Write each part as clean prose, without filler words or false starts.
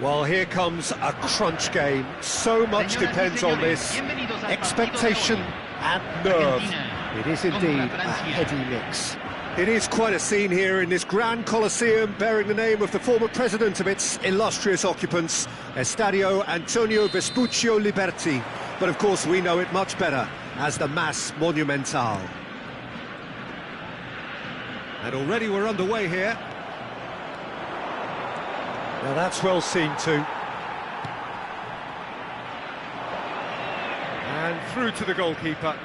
Well, here comes a crunch game. So much depends on this. Expectation and nerve. It is indeed a heady mix. It is quite a scene here in this Grand Colosseum, bearing the name of the former president of its illustrious occupants, Estadio Antonio Vespuccio Liberti. But of course we know it much better as the Mas Monumental. And already we're underway here. Now that's well seen too. And through to the goalkeeper.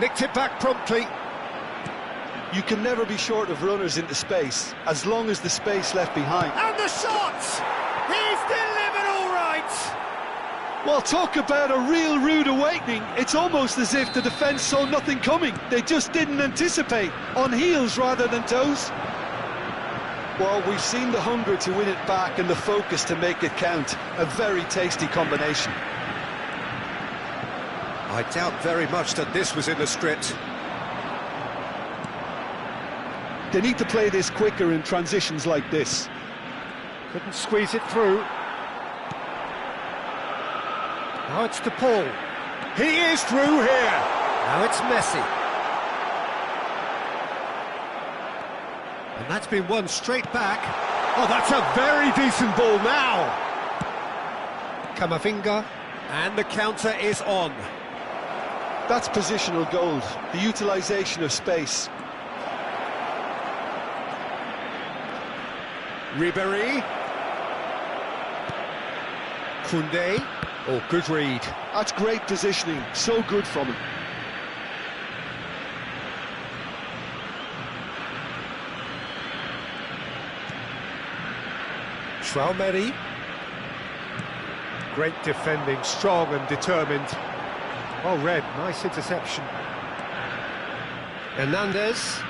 Nicked it back promptly. You can never be short of runners into space, as long as the space left behind. And the shot! He's delivered all right! Well, talk about a real rude awakening. It's almost as if the defence saw nothing coming. They just didn't anticipate, on heels rather than toes. Well, we've seen the hunger to win it back and the focus to make it count. A very tasty combination. I doubt very much that this was in the script. They need to play this quicker in transitions like this. Couldn't squeeze it through. Now it's to Paul. He is through here. Now it's Messi. And that's been won straight back. Oh, that's a very decent ball now. Camavinga, and the counter is on. That's positional gold, the utilisation of space. Ribéry. Koundé. Oh, good read. That's great positioning, so good from him. Traoré. Great defending, strong and determined. Well read, nice interception. Hernandez.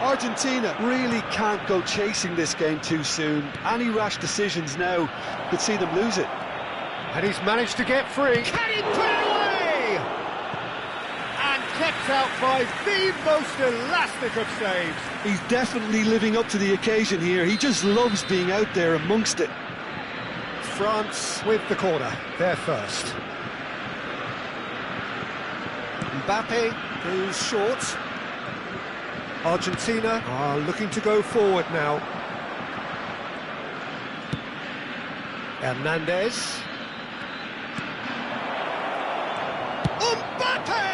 Argentina really can't go chasing this game too soon. Any rash decisions now could see them lose it. And he's managed to get free. Can he put it away? And kept out by the most elastic of saves. He's definitely living up to the occasion here. He just loves being out there amongst it. France with the corner, they're first. Mbappe goes short. Argentina are looking to go forward now. Hernandez. Mbappe!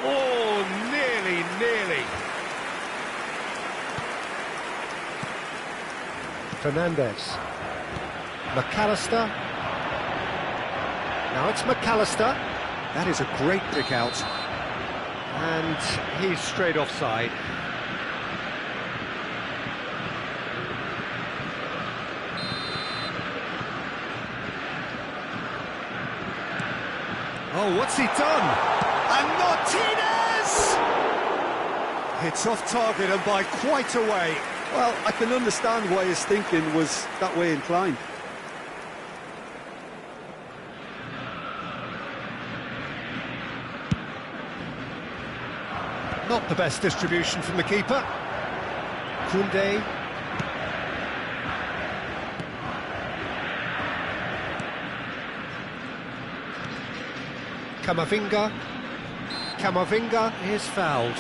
Oh, nearly. Fernandez. McAllister. Now it's McAllister. That is a great pick out. And he's straight offside. Oh, what's he done? And Martinez! It's off target and by quite a way. Well, I can understand why his thinking was that way inclined. Not the best distribution from the keeper. Koundé. Camavinga. Camavinga is fouled.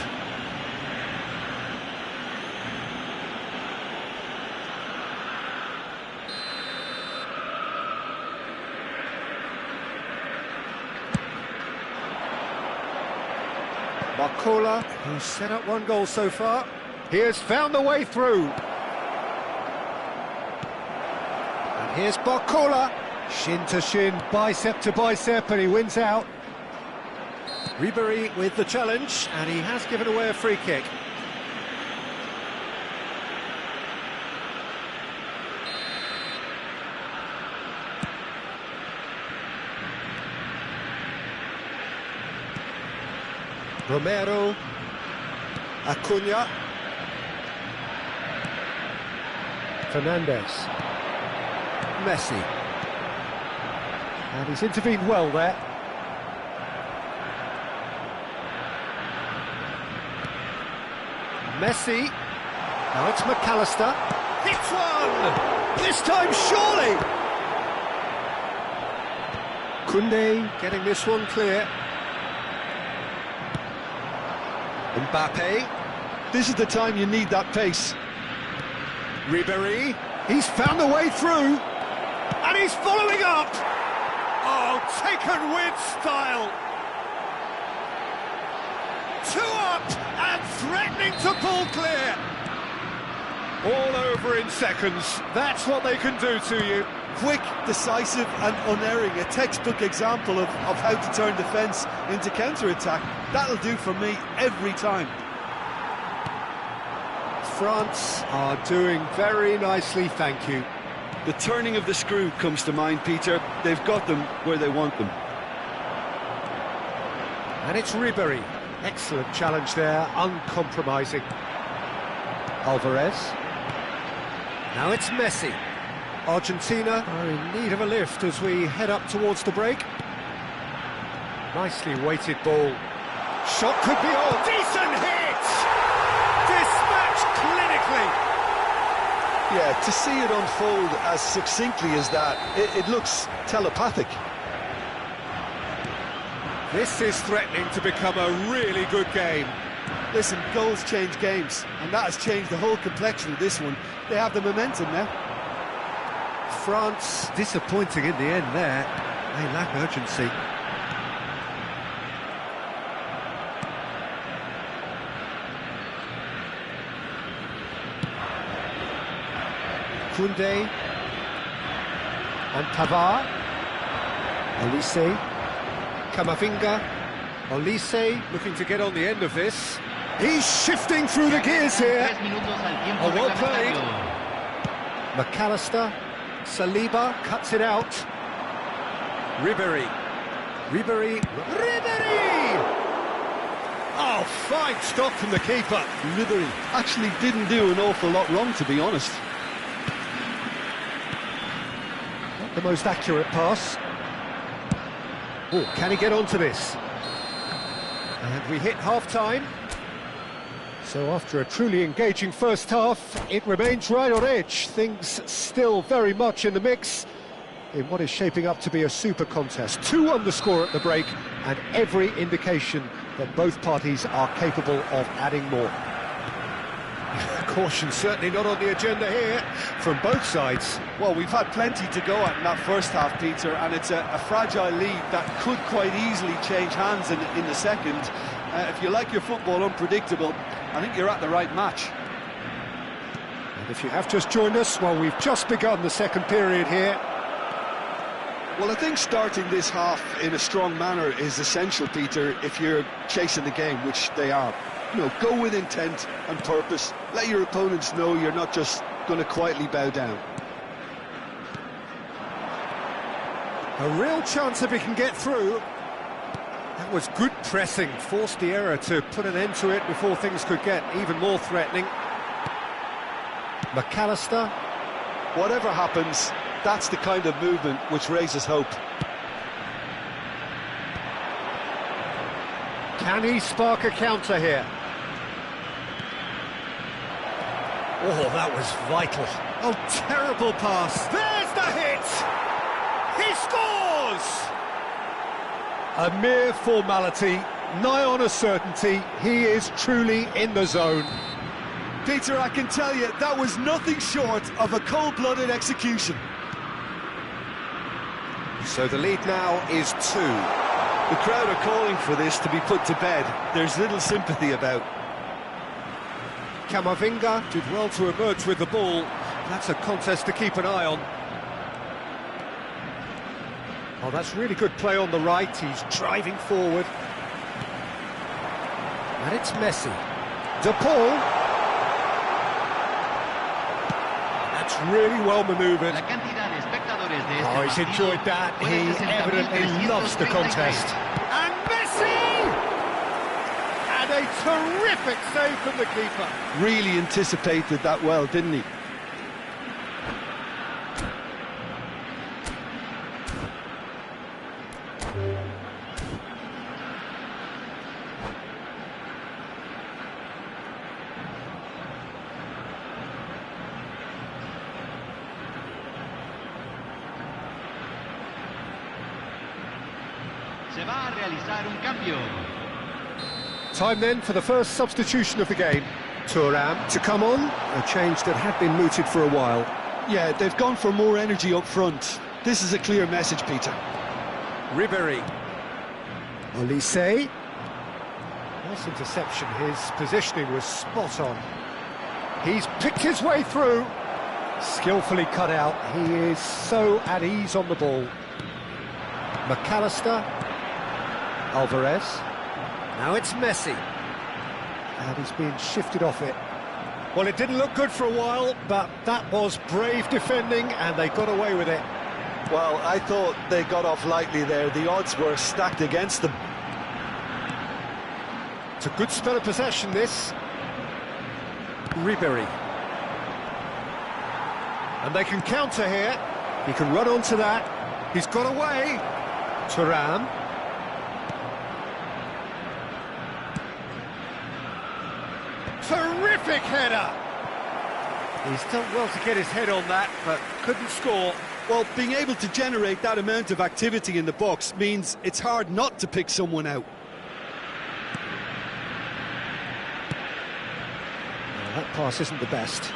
Barcola, who's set up one goal so far. He has found the way through. And here's Barcola. Shin to shin, bicep to bicep, and he wins out. Ribéry with the challenge, and he has given away a free kick. Romero, Acuna, Fernandez, Messi, and he's intervened well there. Messi. Now it's McAllister. Hits one! This time, surely! Koundé getting this one clear. Mbappe. This is the time you need that pace. Ribéry. He's found a way through. And he's following up! Oh, taken with style! 2 up and threatening to pull clear! All over in seconds. That's what they can do to you. Quick, decisive and unerring. A textbook example of how to turn defence into counter-attack. That'll do for me every time. France are doing very nicely, thank you. The turning of the screw comes to mind, Peter. They've got them where they want them. And it's Ribéry. Excellent challenge there, uncompromising. Alvarez. Now it's Messi. Argentina are in need of a lift as we head up towards the break. Nicely weighted ball. Shot could be on. Decent hit! Dispatched clinically. Yeah, to see it unfold as succinctly as that, it looks telepathic. This is threatening to become a really good game. Listen, goals change games, and that has changed the whole complexion of this one. They have the momentum now. France disappointing in the end there. They lack urgency. Koundé and Pavard. Olise. Camavinga. Olise looking to get on the end of this. He's shifting through the gears here. Oh, well played. McAllister. Saliba cuts it out. Ribéry. Ribéry. Oh, fine stop from the keeper. Ribéry actually didn't do an awful lot wrong, to be honest. Not the most accurate pass. Oh, can he get onto this? And we hit half-time. So after a truly engaging first half, it remains right on edge. Things still very much in the mix in what is shaping up to be a super contest. 2 on the score at the break, and every indication that both parties are capable of adding more. Caution certainly not on the agenda here from both sides. Well, we've had plenty to go at in that first half, Peter, and it's a fragile lead that could quite easily change hands in the second. If you like your football unpredictable, I think you're at the right match. And if you have just joined us, well, we've just begun the second period here. Well, I think starting this half in a strong manner is essential, Peter, if you're chasing the game, which they are. You know, go with intent and purpose. Let your opponents know you're not just going to quietly bow down. A real chance if he can get through. That was good pressing, forced the error to put an end to it before things could get even more threatening. McAllister. Whatever happens, that's the kind of movement which raises hope. Can he spark a counter here? Oh, that was vital. Oh, terrible pass. There's the hit! He scores! A mere formality, nigh on a certainty. He is truly in the zone. Peter, I can tell you, that was nothing short of a cold-blooded execution. So the lead now is 2. The crowd are calling for this to be put to bed. There's little sympathy about. Camavinga did well to emerge with the ball. That's a contest to keep an eye on. Oh, that's really good play on the right. He's driving forward. And it's Messi. De Paul. That's really well manoeuvred. Oh, he's enjoyed that. He evidently loves the contest. And Messi! And a terrific save from the keeper. Really anticipated that well, didn't he? Se va a realizar un cambio. Time then for the first substitution of the game. Thuram to come on, a change that had been mooted for a while. Yeah, they've gone for more energy up front. This is a clear message, Peter. Ribéry. Olise. Nice interception, his positioning was spot on. He's picked his way through. Skillfully cut out, he is so at ease on the ball. McAllister. Alvarez. Now it's Messi. And he's being shifted off it. Well, it didn't look good for a while, but that was brave defending, and they got away with it. Well, I thought they got off lightly there. The odds were stacked against them. It's a good spell of possession, this. Ribéry. And they can counter here. He can run onto that. He's got away. Thuram. Terrific header! He's done well to get his head on that, but couldn't score. Well, being able to generate that amount of activity in the box means it's hard not to pick someone out. Well, that pass isn't the best.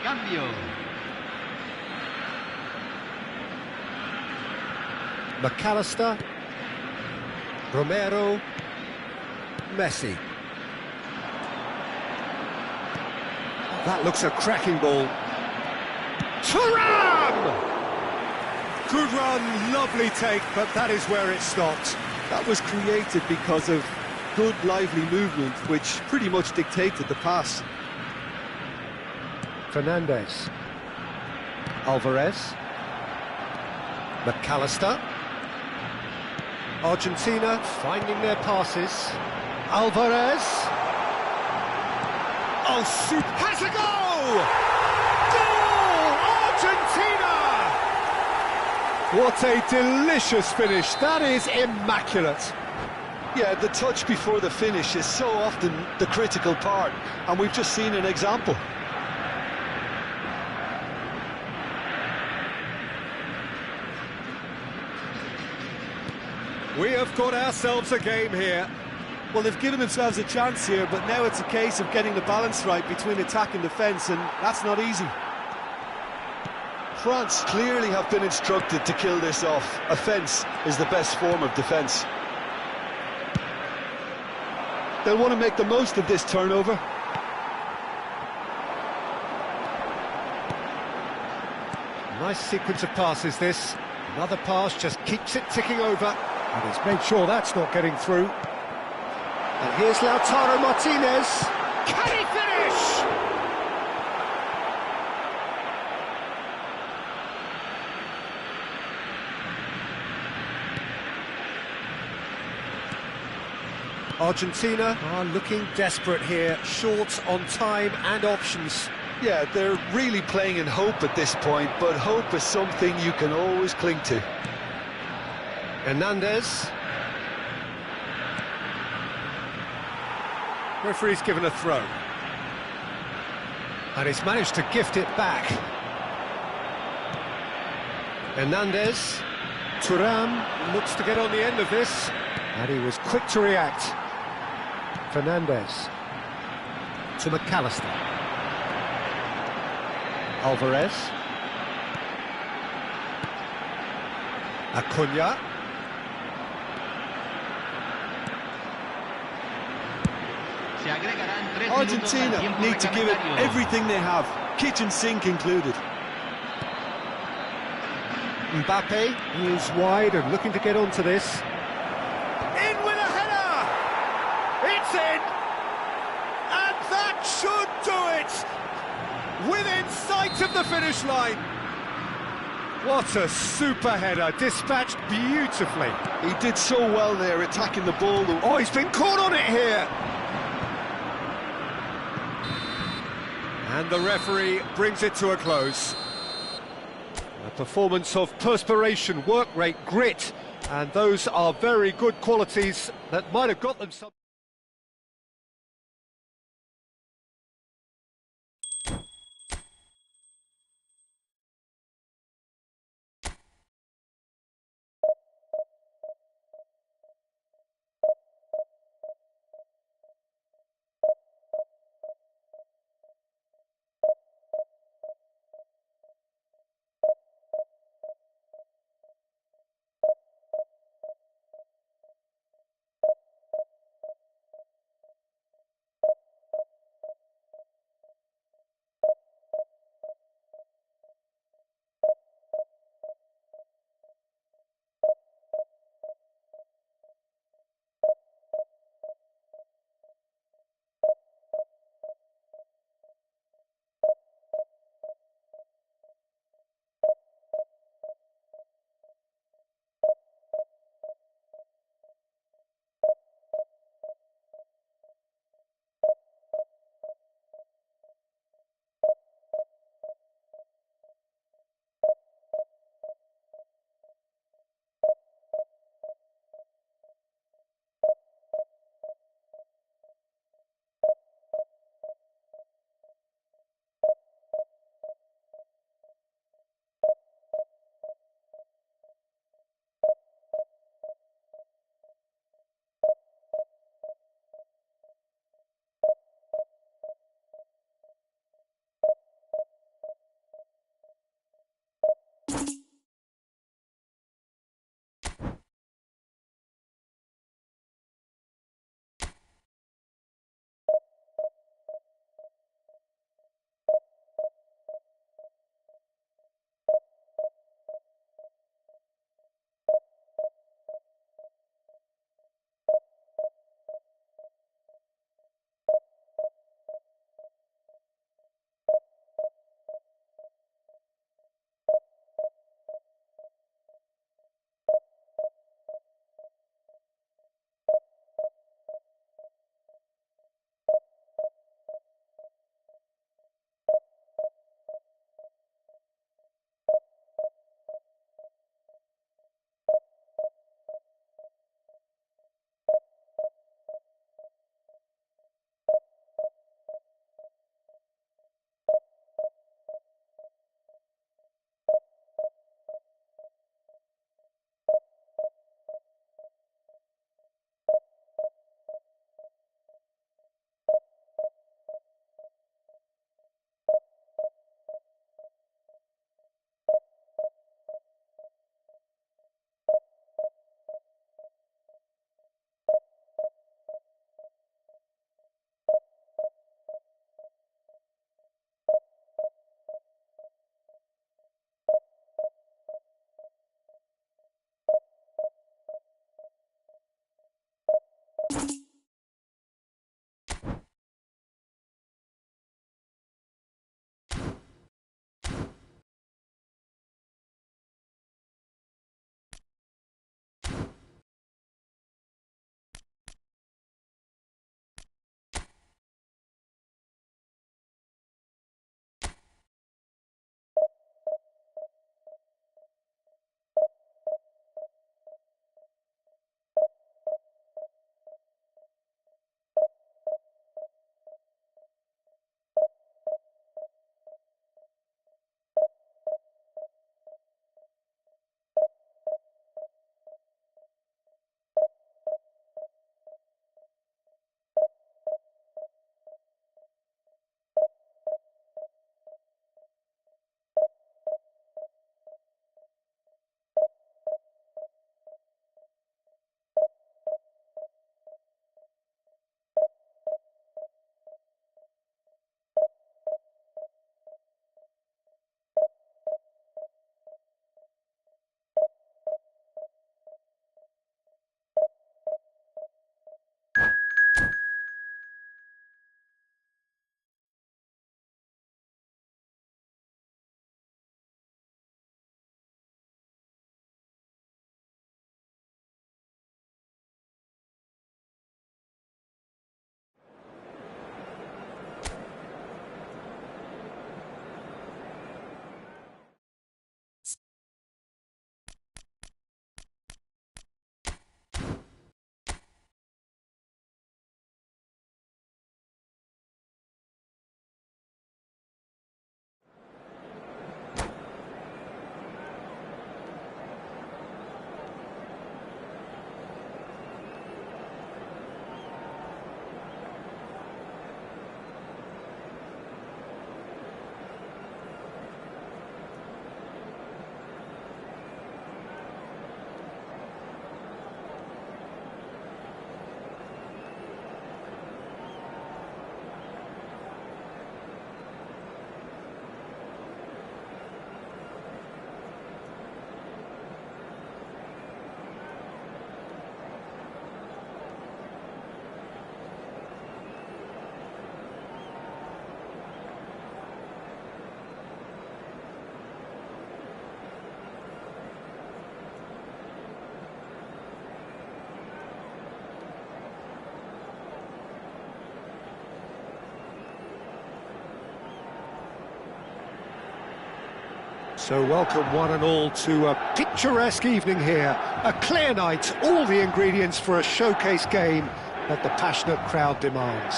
Cambio. McAllister. Romero. Messi. That looks a cracking ball. Thuram! Good run, lovely take, but that is where it stopped. That was created because of good, lively movement, which pretty much dictated the pass. Fernandes. Alvarez. McAllister. Argentina finding their passes. Alvarez. Oh, has a goal! Goal! Argentina! What a delicious finish. That is immaculate. Yeah, the touch before the finish is so often the critical part, and we've just seen an example. We have got ourselves a game here. Well, they've given themselves a chance here, but now it's a case of getting the balance right between attack and defence, and that's not easy. France clearly have been instructed to kill this off. Offence is the best form of defence. They'll want to make the most of this turnover. Nice sequence of passes, this. Another pass just keeps it ticking over. And he's made sure that's not getting through. And here's Lautaro Martinez. Can he finish? Argentina are looking desperate here, short on time and options. Yeah, they're really playing in hope at this point, but hope is something you can always cling to. Hernandez. Referee's given a throw. And he's managed to gift it back. Hernandez. Thuram looks to get on the end of this. And he was quick to react. Fernandes. To McAllister. Alvarez. Acuna. Argentina need to give it everything they have, kitchen sink included. Mbappe is wide and looking to get onto this. In with a header! It's in! And that should do it! within sight of the finish line. What a super header, dispatched beautifully. He did so well there, attacking the ball. Oh, he's been caught on it here. And the referee brings it to a close. A performance of perspiration, work rate, grit, and those are very good qualities that might have got them some... So welcome one and all to a picturesque evening here. A clear night, all the ingredients for a showcase game that the passionate crowd demands.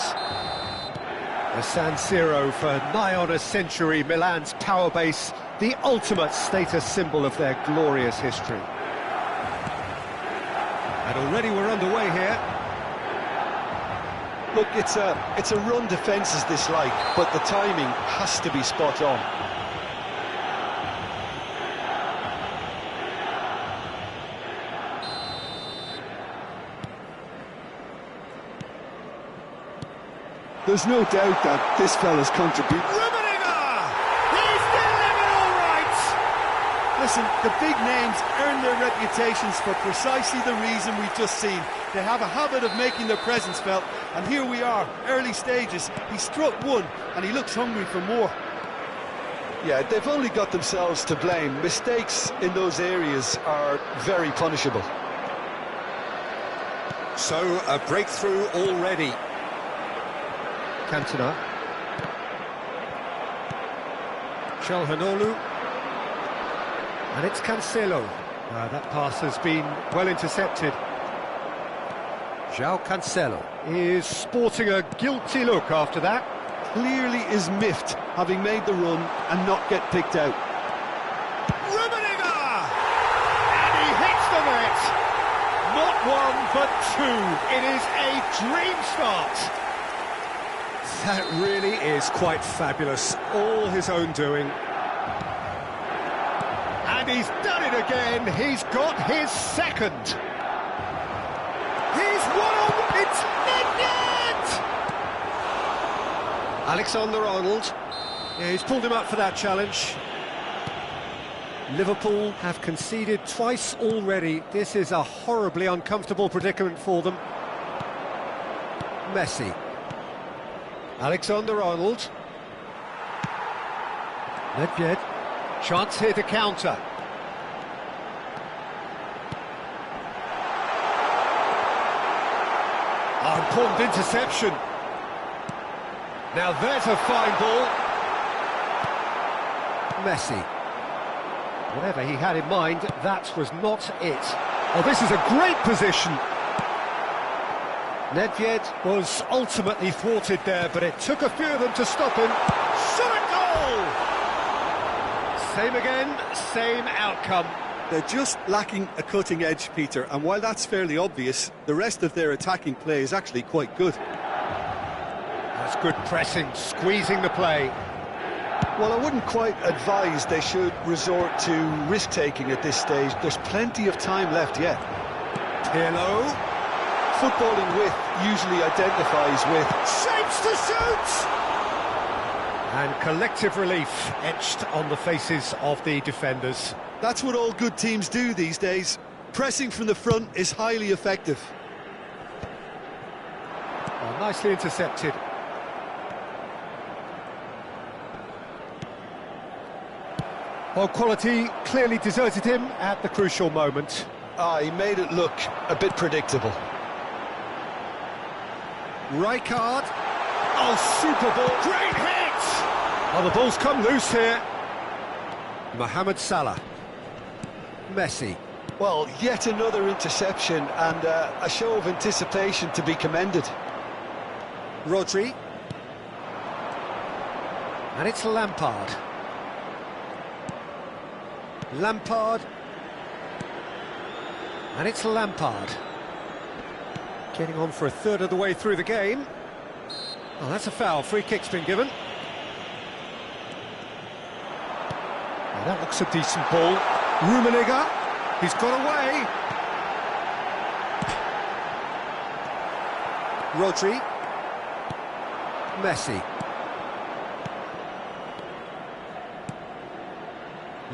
The San Siro for nigh on a century, Milan's power base, the ultimate status symbol of their glorious history. And already we're underway here. Look, it's a run defence is this like, but the timing has to be spot on. There's no doubt that this fella's contributed. He's delivered all right! Listen, the big names earn their reputations for precisely the reason we've just seen. They have a habit of making their presence felt, and here we are, early stages. He struck one, and he looks hungry for more. Yeah, they've only got themselves to blame. Mistakes in those areas are very punishable. So, a breakthrough already. Cantona. Çalhanoğlu. And it's Cancelo. That pass has been well intercepted. João Cancelo is sporting a guilty look after that. Clearly is miffed, having made the run and not get picked out. Rummenigge! And he hits the net! Not one, but two. It is a dream start. That really is quite fabulous. All his own doing. And he's done it again. He's got his second. He's won! It's net! Alexander-Arnold. Yeah, he's pulled him up for that challenge. Liverpool have conceded twice already. This is a horribly uncomfortable predicament for them. Messi. Alexander-Arnold. Nedved. Chance here to counter. Oh, important interception. Now there's a fine ball. Messi. Whatever he had in mind, that was not it. Oh, this is a great position. Nedved was ultimately thwarted there, but it took a few of them to stop him. Shot a goal! Same again, same outcome. They're just lacking a cutting edge, Peter, and while that's fairly obvious, the rest of their attacking play is actually quite good. That's good pressing, squeezing the play. Well, I wouldn't quite advise they should resort to risk-taking at this stage. There's plenty of time left yet. Pirlo. Footballing with usually identifies with shapes to shoot! And collective relief etched on the faces of the defenders. That's what all good teams do these days. Pressing from the front is highly effective. Oh, nicely intercepted. Well, quality clearly deserted him at the crucial moment. He made it look a bit predictable. Rijkaard. Oh, super ball. Great hit! Oh, the ball's come loose here. Mohamed Salah. Messi. Well, yet another interception and a show of anticipation to be commended. Rodri. And it's Lampard. Lampard. And it's Lampard. Getting on for a third of the way through the game. Oh, that's a foul. Free kick's been given. Oh, that looks a decent ball. Rummenigge. He's got away. Rodri. Messi.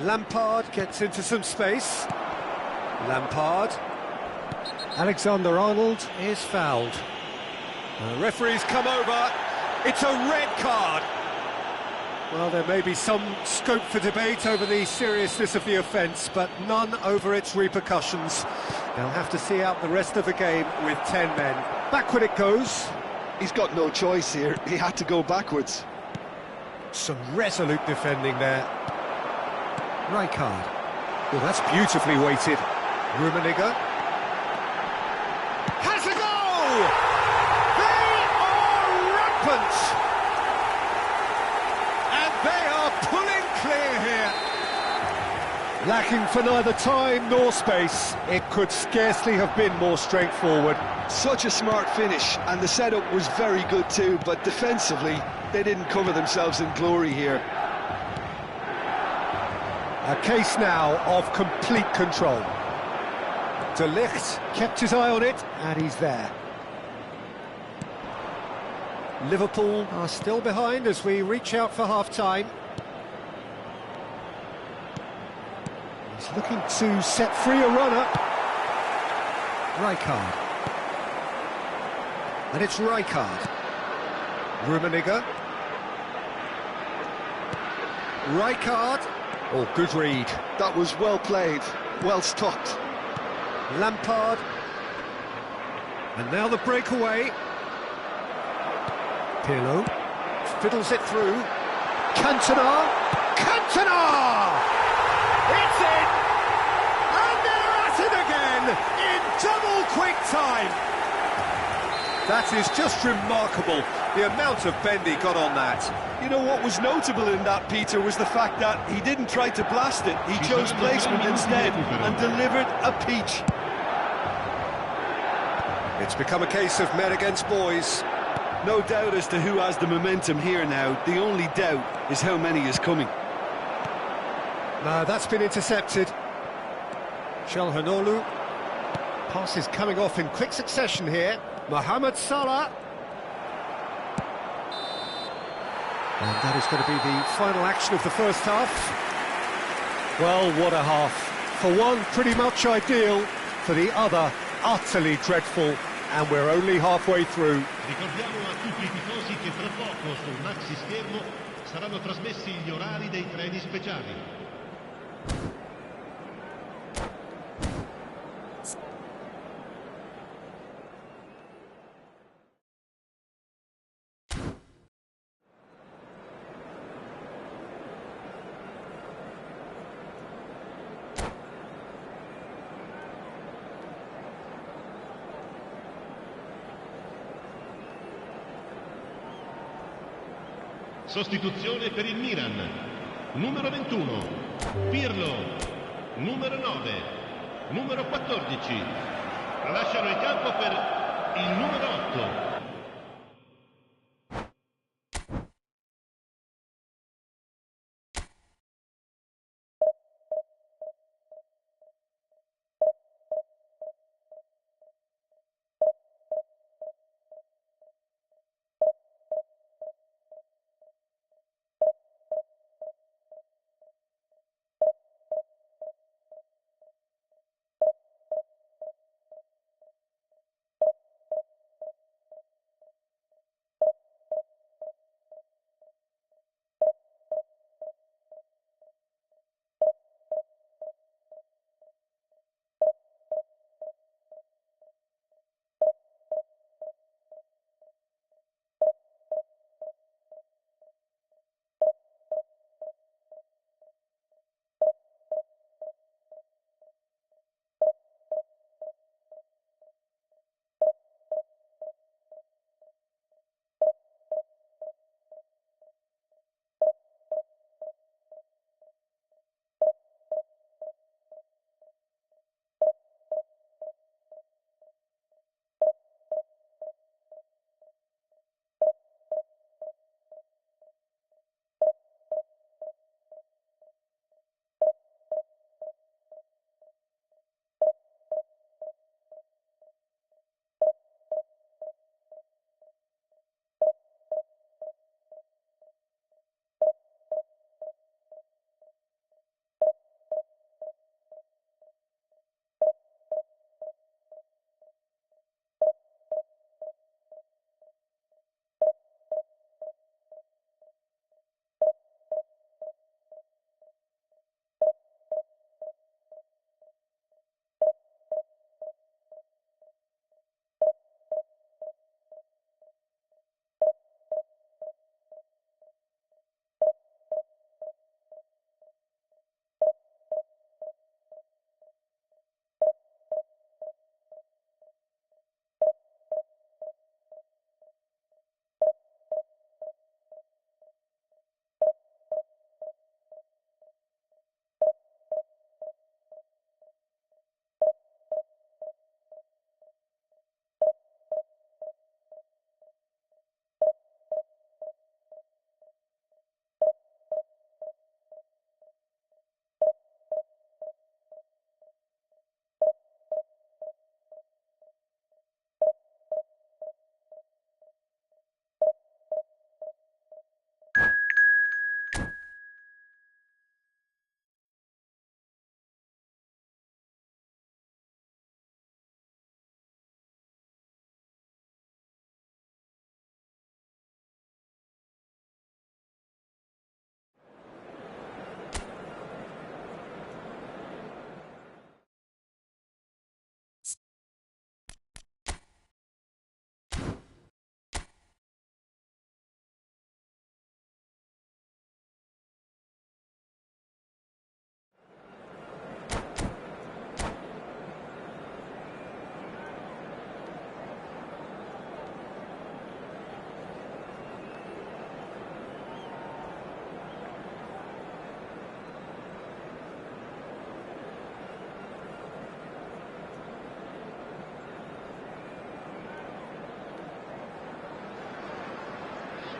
Lampard gets into some space. Lampard. Alexander-Arnold is fouled. The referee's come over. It's a red card. Well, there may be some scope for debate over the seriousness of the offence, but none over its repercussions. They'll have to see out the rest of the game with 10 men. Backward it goes. He's got no choice here. He had to go backwards. Some resolute defending there. Rijkaard. Well, that's beautifully weighted. Rummenigge. Has a goal! They are rampant! And they are pulling clear here. Lacking for neither time nor space. It could scarcely have been more straightforward. Such a smart finish, and the setup was very good too, but defensively, they didn't cover themselves in glory here. A case now of complete control. De Ligt kept his eye on it, and he's there. Liverpool are still behind as we reach out for half-time. He's looking to set free a runner. Rijkaard. And it's Rijkaard. Rummenigge. Rijkaard. Oh, good read. That was well played, well stopped. Lampard. And now the breakaway. Pirlo. Fiddles it through. Cantona. Cantona! It's in! And they're at it again in double quick time. That is just remarkable, the amount of bend he got on that. You know what was notable in that, Peter, was the fact that he didn't try to blast it. He chose placement instead and delivered a peach. It's become a case of men against boys. No doubt as to who has the momentum here now. The only doubt is how many is coming. No, that's been intercepted. Çalhanoğlu. Pass is coming off in quick succession here. Mohamed Salah. And that is going to be the final action of the first half. Well, what a half. For one, pretty much ideal. For the other, utterly dreadful. And we're only halfway through. Ricordiamo a tutti i tifosi che tra poco sul maxi schermo saranno trasmessi gli orari dei treni speciali. Sostituzione per il Milan. Numero 21, Pirlo. Numero 9, numero 14. Lasciano il campo per il numero 8.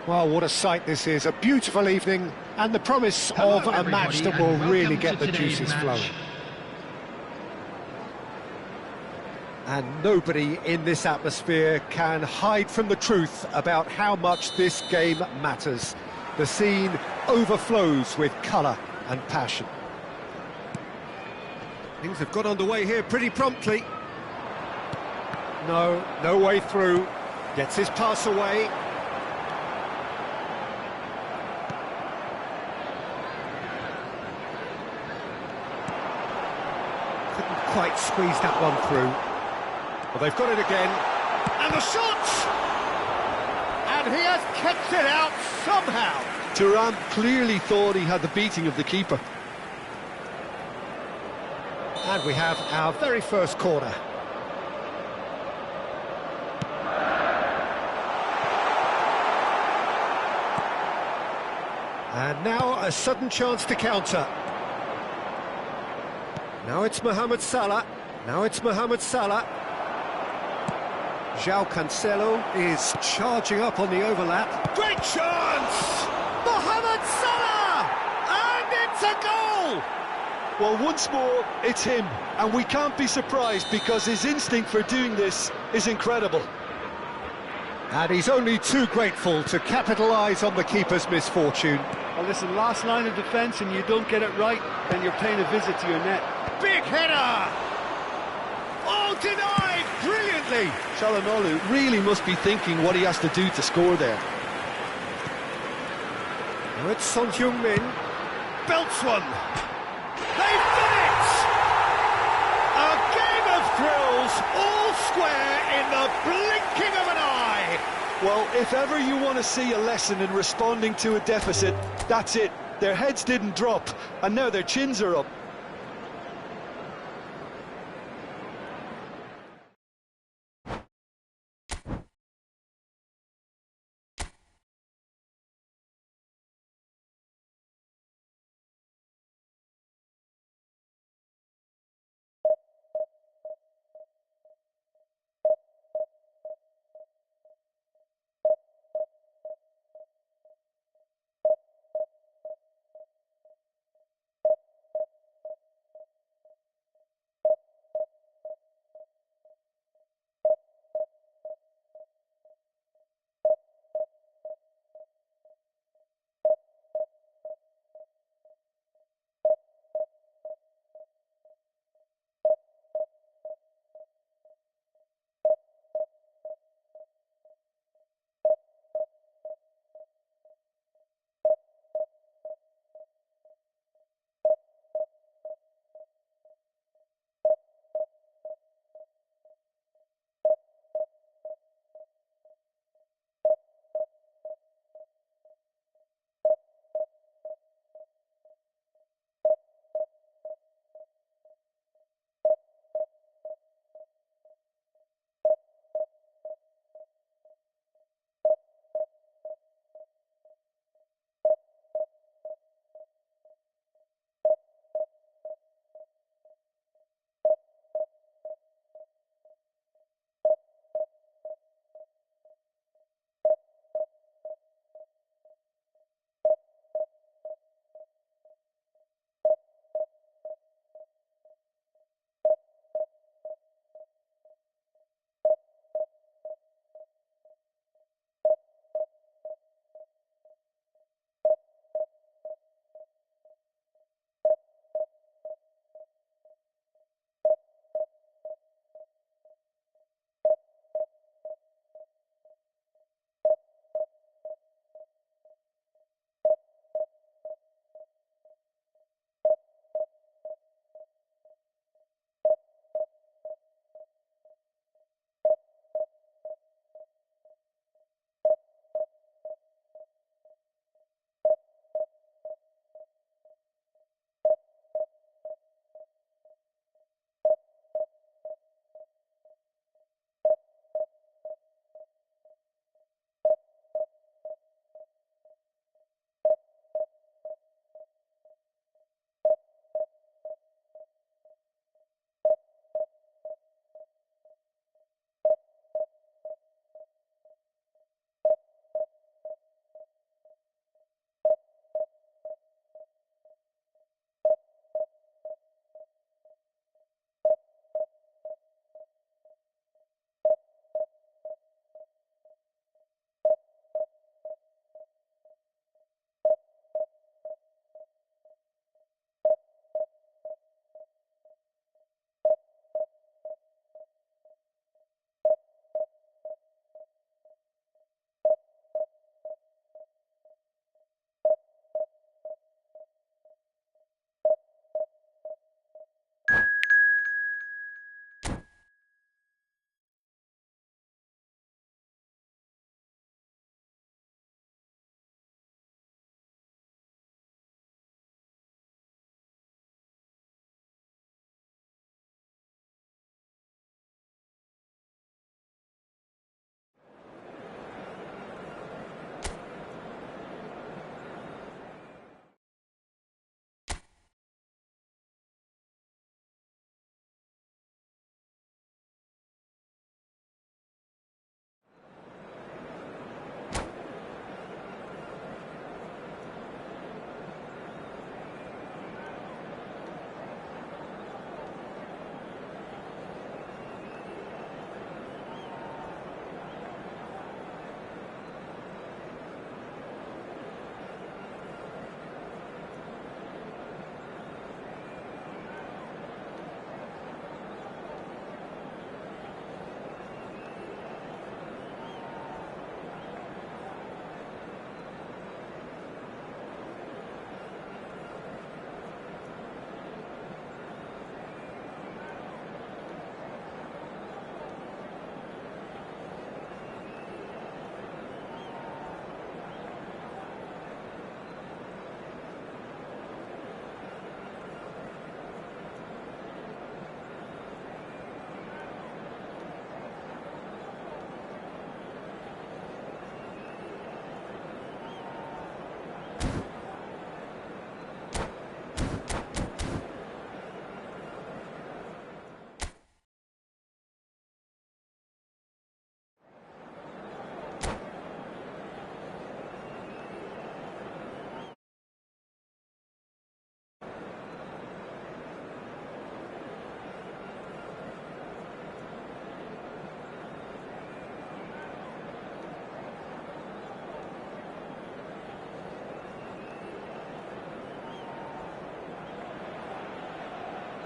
Well, what a sight this is. A beautiful evening and the promise of a match that will really get the juices flowing. And nobody in this atmosphere can hide from the truth about how much this game matters. The scene overflows with colour and passion. Things have got underway here pretty promptly. No way through. Gets his pass away. Couldn't quite squeeze that one through. Well, they've got it again. And the shot! And he has kept it out somehow. Thuram clearly thought he had the beating of the keeper. And we have our very first corner. And now a sudden chance to counter. Now it's Mohamed Salah. João Cancelo is charging up on the overlap. Great chance! Mohamed Salah! And it's a goal! Well, once more, it's him. And we can't be surprised because his instinct for doing this is incredible. And he's only too grateful to capitalise on the keeper's misfortune. Well, listen, last line of defence and you don't get it right, then you're paying a visit to your net. Big header! Oh, denied brilliantly! Çalhanoğlu really must be thinking what he has to do to score there. Now it's Son Heung-min. Belts one. They've done it! A game of thrills, all square in the blinking of an eye! Well, if ever you want to see a lesson in responding to a deficit, that's it. Their heads didn't drop, and now their chins are up.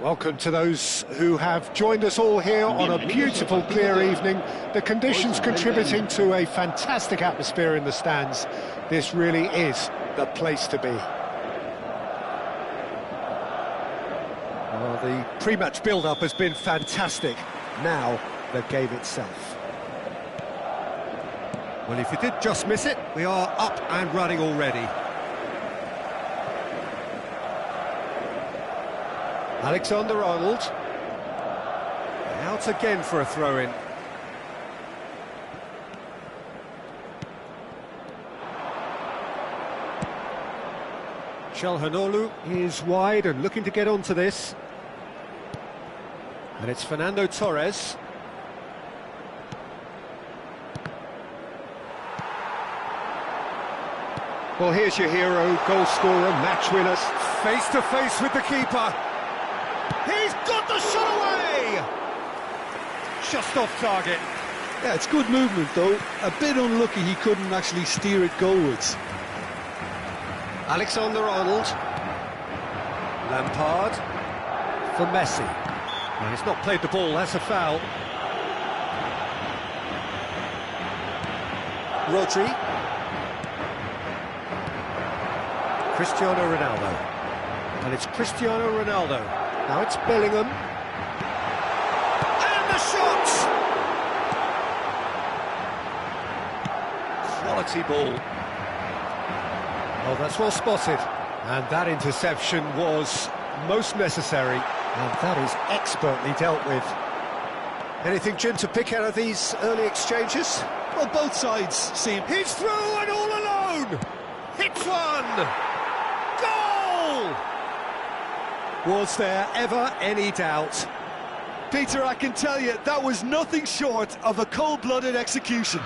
Welcome to those who have joined us all here on a beautiful, clear evening. The conditions contributing to a fantastic atmosphere in the stands. This really is the place to be. Well, the pre-match build-up has been fantastic. Now, the game itself. Well, if you did just miss it, we are up and running already. Alexander-Arnold. Out again for a throw-in. Çalhanoğlu is wide and looking to get onto this. And it's Fernando Torres. Well, here's your hero, goal scorer, match winners, face to face with the keeper. He's got the shot away! Just off target. Yeah, it's good movement though. A bit unlucky he couldn't actually steer it goalwards. Alexander-Arnold. Lampard. For Messi. Well, he's not played the ball, that's a foul. Rodri. Cristiano Ronaldo. And it's Cristiano Ronaldo. Now it's Bellingham. And the shot! Quality ball. Oh, that's well spotted. And that interception was most necessary. And that is expertly dealt with. Anything, Jim, to pick out of these early exchanges? Well, both sides seem... He's through and all alone! Hits one! Goal! Was there ever any doubt? Peter, I can tell you, that was nothing short of a cold-blooded execution.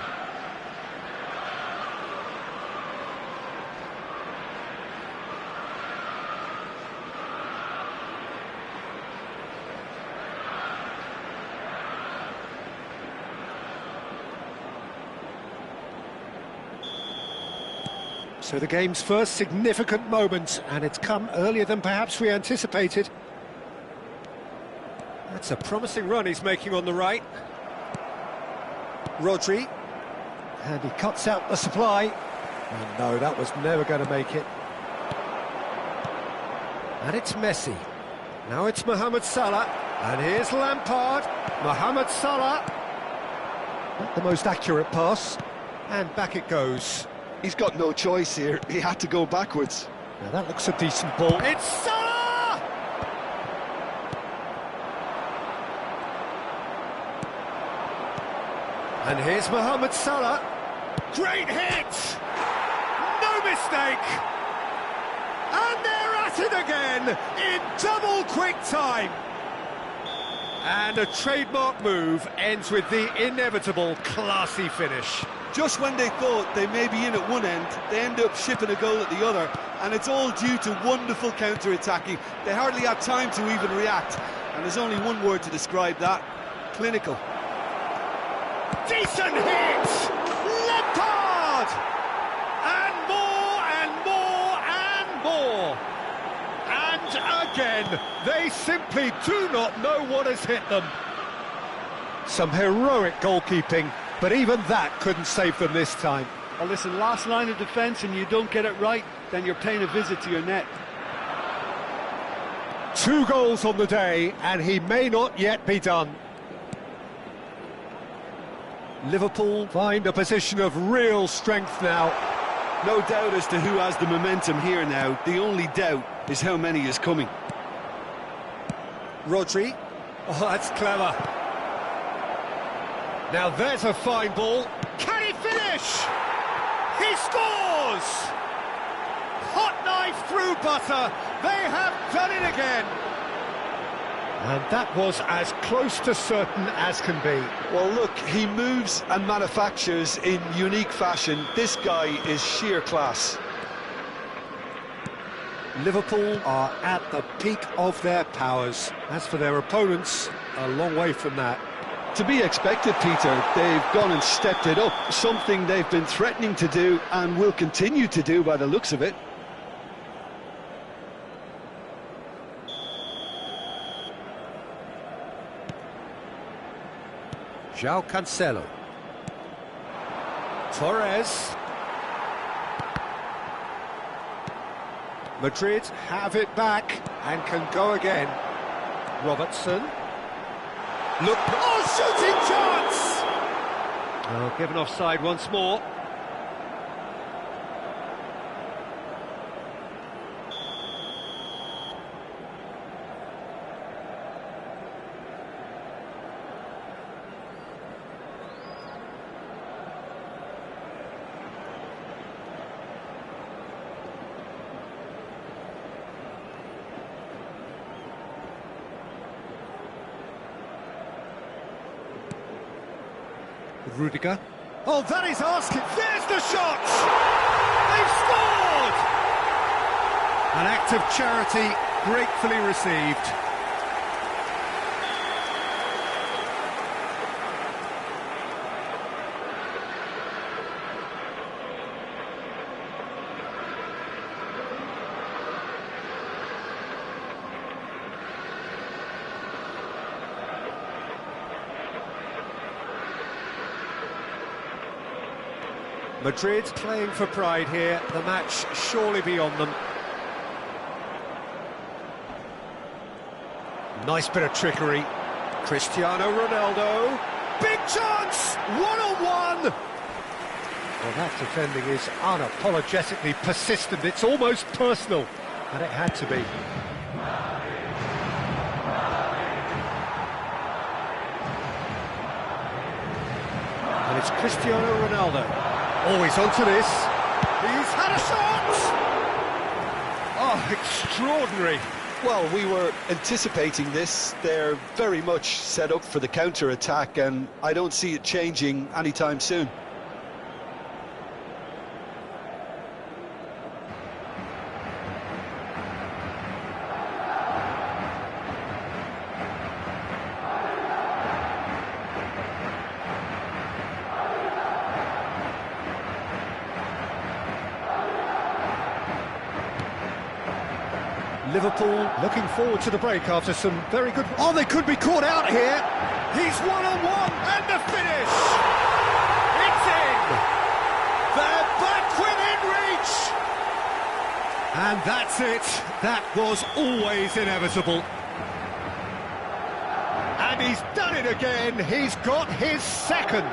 So the game's first significant moment, and it's come earlier than perhaps we anticipated. That's a promising run he's making on the right. Rodri. And he cuts out the supply. And no, that was never going to make it. And it's Messi. Now it's Mohamed Salah. And here's Lampard. Mohamed Salah. Not the most accurate pass. And back it goes. He's got no choice here. He had to go backwards. Now that looks a decent ball. It's Salah! And here's Mohamed Salah. Great hit! No mistake! And they're at it again in double quick time. And a trademark move ends with the inevitable classy finish. Just when they thought they may be in at one end, they end up shipping a goal at the other, and it's all due to wonderful counter-attacking. They hardly had time to even react, and there's only one word to describe that: clinical. Decent hit! Lampard! And more and more and more! And again, they simply do not know what has hit them. Some heroic goalkeeping, but even that couldn't save them this time. Well, listen, last line of defence and you don't get it right, then you're paying a visit to your net. 2 goals on the day, and he may not yet be done. Liverpool find a position of real strength now. No doubt as to who has the momentum here now. The only doubt is how many is coming. Rodri. Oh, that's clever. Now there's a fine ball. Can he finish? He scores! Hot knife through butter. They have done it again. And that was as close to certain as can be. Well, look, he moves and manufactures in unique fashion. This guy is sheer class. Liverpool are at the peak of their powers. As for their opponents, a long way from that. To be expected, Peter. They've gone and stepped it up, something they've been threatening to do and will continue to do by the looks of it. João Cancelo. Torres. Madrid have it back and can go again. Robertson. Look, oh, shooting chance! Oh, given offside once more. Rudiger. Oh, that is asking. There's the shot! They've scored! An act of charity gratefully received. Madrid playing for pride here, the match surely beyond them. Nice bit of trickery. Cristiano Ronaldo. Big chance! One-on-one! Well, that defending is unapologetically persistent. It's almost personal. And it had to be. And it's Cristiano Ronaldo. Oh, he's onto this. He's had a shot! Oh, extraordinary. Well, we were anticipating this. They're very much set up for the counter-attack, and I don't see it changing anytime soon. Liverpool looking forward to the break after some very good... Oh, they could be caught out here. He's one-on-one, and the finish! It's in! They're back within reach! And that's it. That was always inevitable. And he's done it again. He's got his second.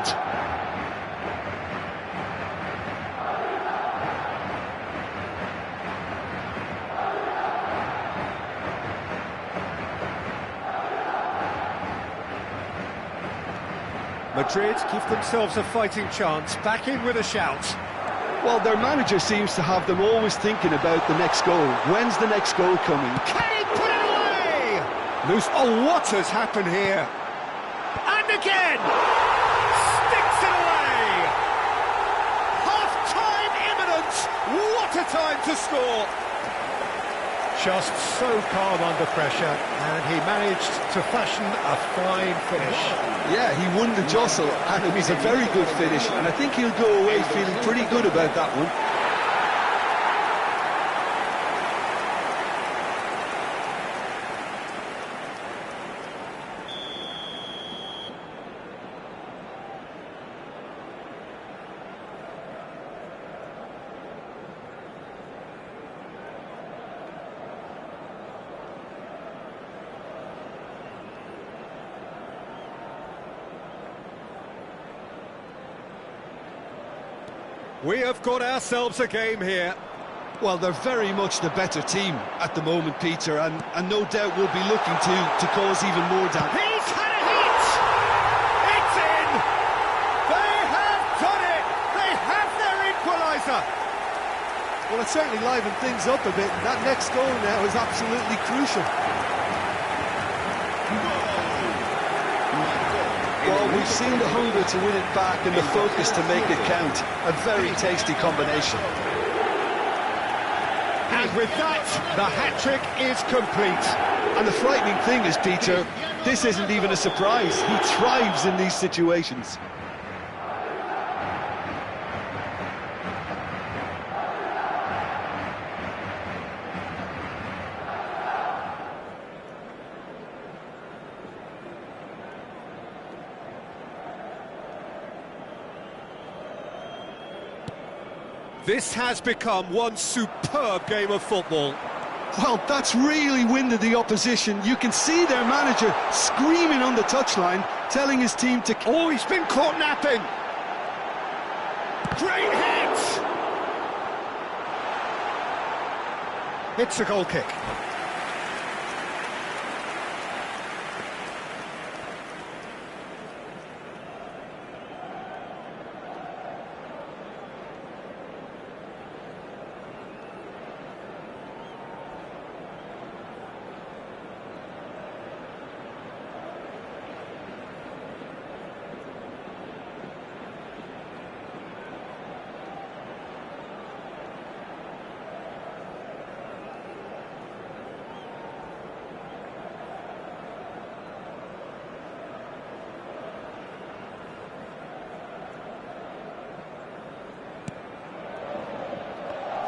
Madrid give themselves a fighting chance, back in with a shout. Well, their manager seems to have them always thinking about the next goal. When's the next goal coming? Can he put it away? Loose. Oh, what has happened here? And again! Sticks it away! Half-time imminent! What a time to score! Just so calm under pressure, and he managed to fashion a fine finish. Yeah, he won the jostle, and it was a very good finish, and I think he'll go away feeling pretty good about that one. We have got ourselves a game here. Well, they're very much the better team at the moment, Peter, and no doubt will be looking to cause even more damage. He's had a hit! It's in! They have done it! They have their equaliser! Well, it certainly livened things up a bit. That next goal now is absolutely crucial. Well, we've seen the hunger to win it back and the focus to make it count. A very tasty combination. And with that, the hat-trick is complete. And the frightening thing is, Peter, this isn't even a surprise. He thrives in these situations. This has become one superb game of football. Well, that's really winded the opposition. You can see their manager screaming on the touchline, telling his team to... Oh, he's been caught napping! Great hit! It's a goal kick.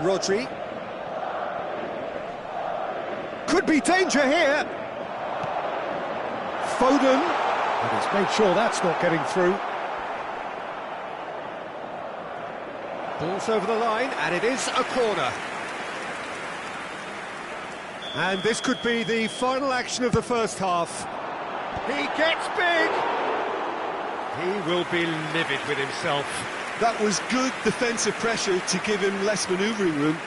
Rodri. Could be danger here. Foden. And he's made sure that's not getting through. Ball's over the line, and it is a corner. And this could be the final action of the first half. He gets big. He will be livid with himself. That was good defensive pressure to give him less manoeuvring room.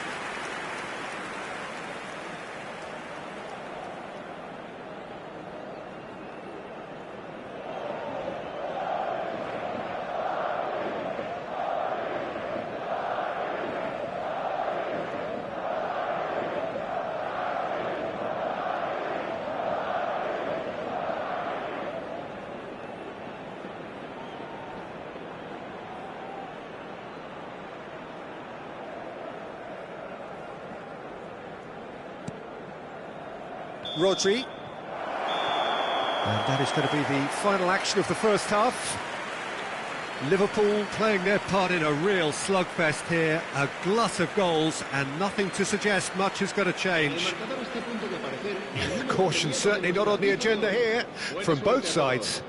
Rodri. And that is going to be the final action of the first half. Liverpool playing their part in a real slugfest here, a glut of goals, and nothing to suggest much is going to change. Caution certainly not on the agenda here from both sides.